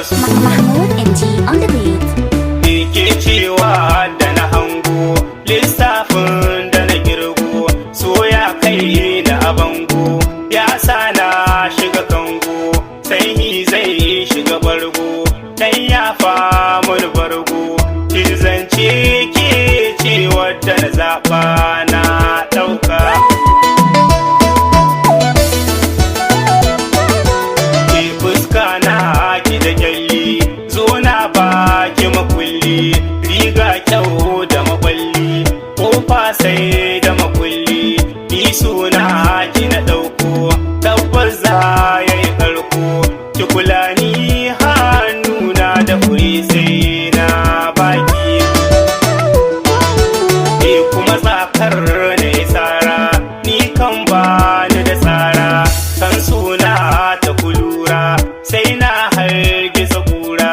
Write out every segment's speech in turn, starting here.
su. Mahmoud MG on the beat. Ke cewa da na hango lissafin da na girgo, so ya kai da abango, ya sa na shiga kango, sai ni zai shiga bargo, dan ya famun bargo, ki zance ke cewa da na zaɓa na ɗauka. Ki fuska na ki da kyalli, zo na baki makulli, riga kyau da makwalli, kofa sai da makulli, ni suna ki na ɗauko, tabbas za ya yi karko, ki kula ni hannuna da furi sai na baki. Kuma tsakar na yi tsara, ni kan bani da tsara, kan suna ta kulura, sai na hargitsa kura,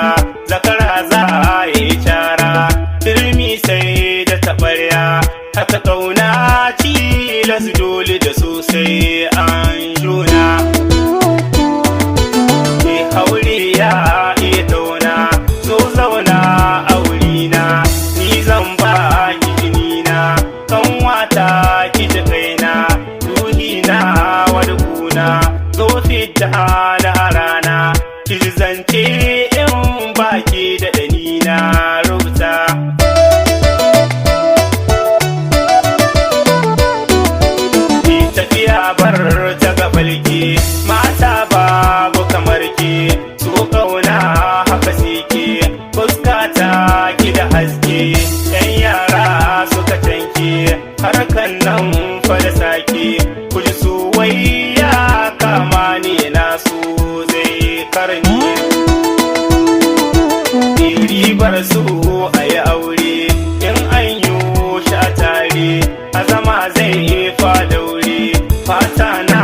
zakara za yi cara, turmi sai da taɓarya, haka ƙauna tilas dole da sosai an juna. Ke haure ya iya tauna, zo zauna a wurina, ni zan ba ki jinina, kan wata ki ji kaina, ruhina wani kuna, zo fita da rana, ki zance in baki da ɗani na rubuta. Ki tafiya bar ta gabalki, mata babu kamar ki, so ƙauna haka sike, fuskata ki da haske, yan yara suka canke, harkan nan fa da sake, ku ji soyayya kama ni na so zai karni. Ribar su a yi aure, in an yi sha tare, a zama zai fa daure, fata na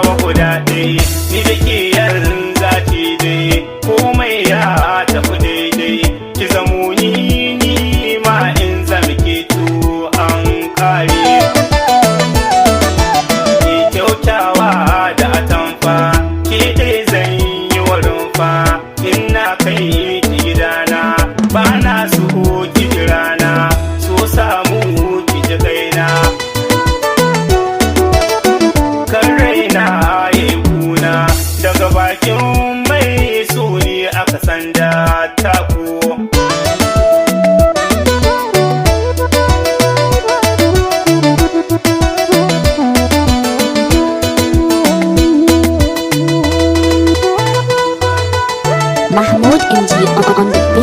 wa guda ɗai, ni da ke yanzu ce dai, komai ya tafi daidai, ki zamo ni ma in zama ke to an kare. Ki kyautawa da atamfa, ke dai zan yi wa rumfa, in na kai ki gidana, ba na so ki jirana, so samu ki ji kaina. Kan raina ya yi kuna, daga bakin mai so ne aka sanda tako. Mahmoud MG on the beat.